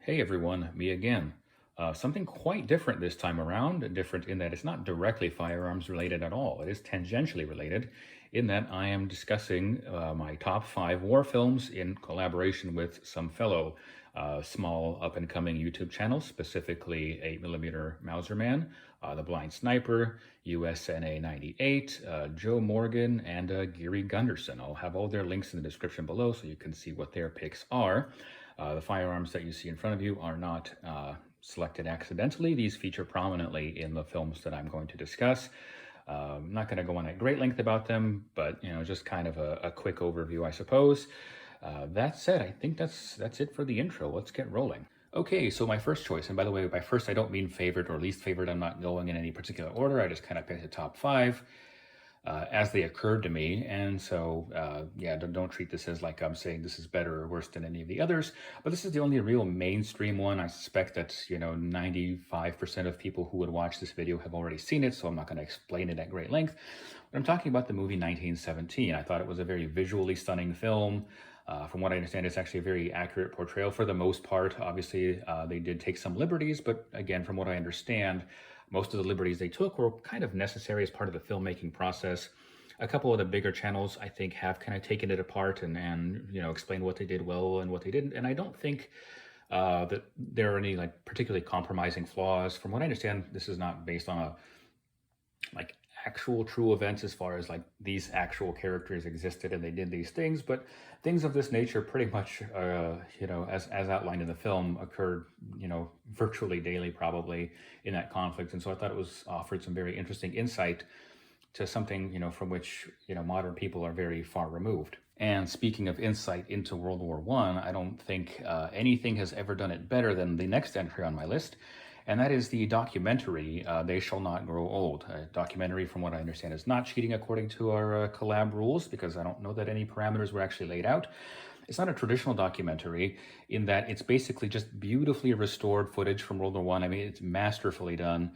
Hey everyone, me again. Something quite different this time around, different in that it's not directly firearms related at all. It is tangentially related in that I am discussing my top five war films in collaboration with some fellow small up and coming YouTube channels, specifically 8mm Mauser Man, The Blind Sniper, USNA 98, Joe Morgan, and Gary Gunderson. I'll have all their links in the description below so you can see what their picks are. The firearms that you see in front of you are not selected accidentally. These feature prominently in the films that I'm going to discuss. I'm not going to go on at great length about them, but just kind of a quick overview, I suppose. That said, I think that's it for the intro. Let's get rolling. Okay, so my first choice, and by the way, by first I don't mean favorite or least favorite. I'm not going in any particular order. I just kind of picked the top five as they occurred to me. And so, yeah, don't treat this as like I'm saying this is better or worse than any of the others. But this is the only real mainstream one. I suspect that, 95% of people who would watch this video have already seen it, so I'm not going to explain it at great length. But I'm talking about the movie 1917. I thought it was a very visually stunning film. From what I understand, it's actually a very accurate portrayal for the most part. Obviously, they did take some liberties, but again, from what I understand, most of the liberties they took were kind of necessary as part of the filmmaking process. A couple of the bigger channels, I think, have kind of taken it apart and explained what they did well and what they didn't. And I don't think that there are any like particularly compromising flaws. From what I understand, this is not based on a like actual true events as far as like these actual characters existed and they did these things, but things of this nature pretty much as outlined in the film occurred virtually daily probably in that conflict. And so I thought it was offered some very interesting insight to something from which modern people are very far removed. And speaking of insight into World War One, I don't think anything has ever done it better than the next entry on my list, and that is the documentary They Shall Not Grow Old. A documentary, from what I understand, is not cheating according to our collab rules, because I don't know that any parameters were actually laid out. It's not a traditional documentary in that it's basically just beautifully restored footage from World War One. I mean, it's masterfully done,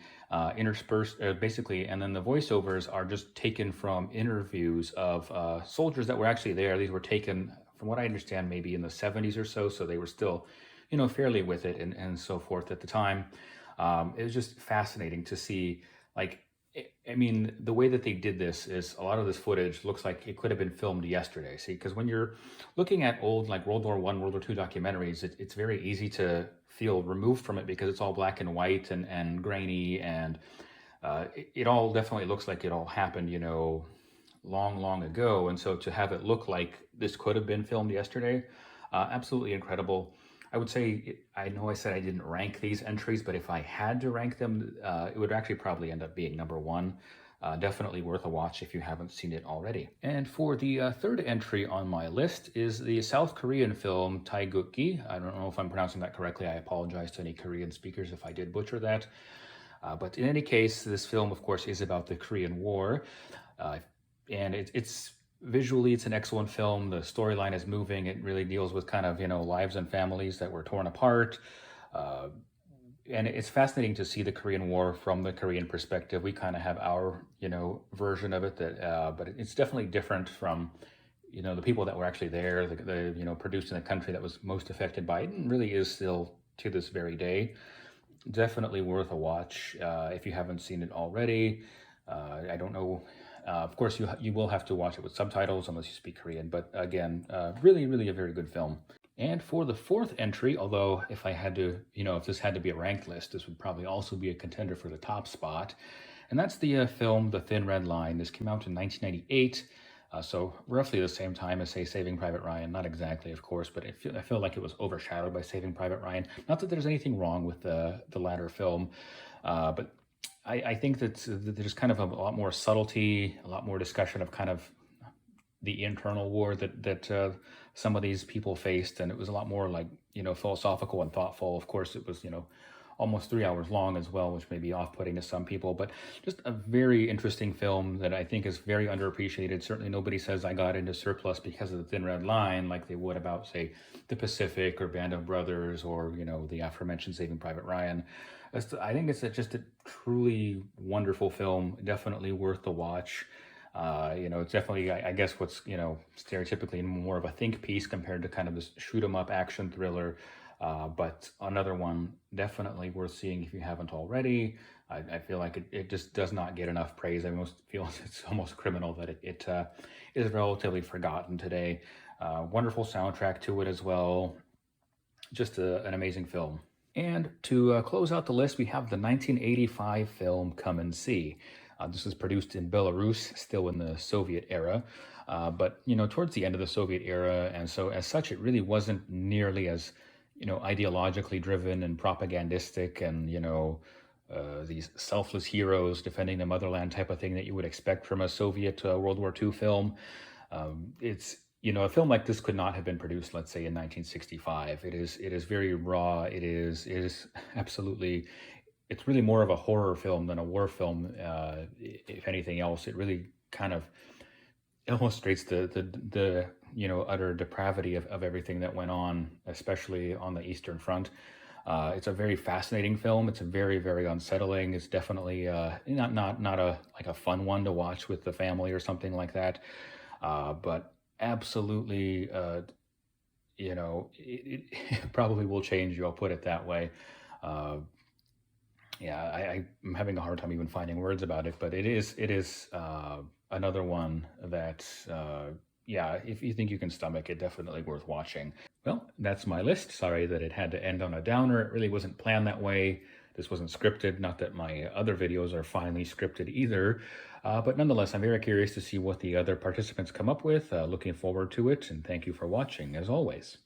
interspersed basically, and then the voiceovers are just taken from interviews of soldiers that were actually there. These were taken, from what I understand, maybe in the 70s or so, so they were still, fairly with it and so forth at the time. It was just fascinating to see, like, I mean, the way that they did this is a lot of this footage looks like it could have been filmed yesterday. See, because when you're looking at old like World War One, World War Two documentaries, it's very easy to feel removed from it because it's all black and white and grainy, and it all definitely looks like it all happened, long, long ago. And so to have it look like this could have been filmed yesterday, absolutely incredible. I would say, I know I said I didn't rank these entries, but if I had to rank them, it would actually probably end up being number one. Definitely worth a watch if you haven't seen it already. And for the third entry on my list is the South Korean film Taegukgi. I don't know if I'm pronouncing that correctly. I apologize to any Korean speakers if I did butcher that. But in any case, this film, of course, is about the Korean War. And it's visually, it's an excellent film. The storyline is moving. It really deals with kind of, lives and families that were torn apart. And it's fascinating to see the Korean War from the Korean perspective. We kind of have our, version of it, that, but it's definitely different from, the people that were actually there, produced in the country that was most affected by it, and really is still to this very day. Definitely worth a watch if you haven't seen it already. I don't know. Of course, you will have to watch it with subtitles unless you speak Korean. But again, really, really a very good film. And for the fourth entry, although if I had to, if this had to be a ranked list, this would probably also be a contender for the top spot. And that's the film The Thin Red Line. This came out in 1998. So roughly the same time as, say, Saving Private Ryan. Not exactly, of course, but I feel like it was overshadowed by Saving Private Ryan. Not that there's anything wrong with the latter film, but I think that there's kind of a lot more subtlety, a lot more discussion of kind of the internal war that some of these people faced, and it was a lot more like philosophical and thoughtful. Of course, it was almost 3 hours long as well, which may be off-putting to some people, but just a very interesting film that I think is very underappreciated. Certainly nobody says I got into Surplus because of The Thin Red Line like they would about, say, The Pacific or Band of Brothers or, the aforementioned Saving Private Ryan. I think it's just a truly wonderful film, definitely worth the watch. It's definitely, I guess, what's, stereotypically more of a think piece compared to kind of this shoot 'em up action thriller. But another one definitely worth seeing if you haven't already. I feel like it just does not get enough praise. I almost feel it's almost criminal that it is relatively forgotten today. Wonderful soundtrack to it as well. Just an amazing film. And to close out the list, we have the 1985 film Come and See. This was produced in Belarus, still in the Soviet era, but towards the end of the Soviet era, and so as such, it really wasn't nearly as ideologically driven and propagandistic, and these selfless heroes defending the motherland type of thing that you would expect from a Soviet World War II film. It's a film like this could not have been produced, let's say, in 1965. It is very raw. It is absolutely. It's really more of a horror film than a war film. If anything else, it really kind of illustrates the utter depravity of everything that went on, especially on the Eastern Front. It's a very fascinating film. It's a very, very unsettling. It's definitely not a like a fun one to watch with the family or something like that. But absolutely, it probably will change you. I'll put it that way. Uh, yeah, I'm having a hard time even finding words about it, but it is another one that yeah, if you think you can stomach it, definitely worth watching. Well, that's my list. Sorry that it had to end on a downer. It really wasn't planned that way. This wasn't scripted. Not that my other videos are finely scripted either. But nonetheless, I'm very curious to see what the other participants come up with. Looking forward to it, and thank you for watching, as always.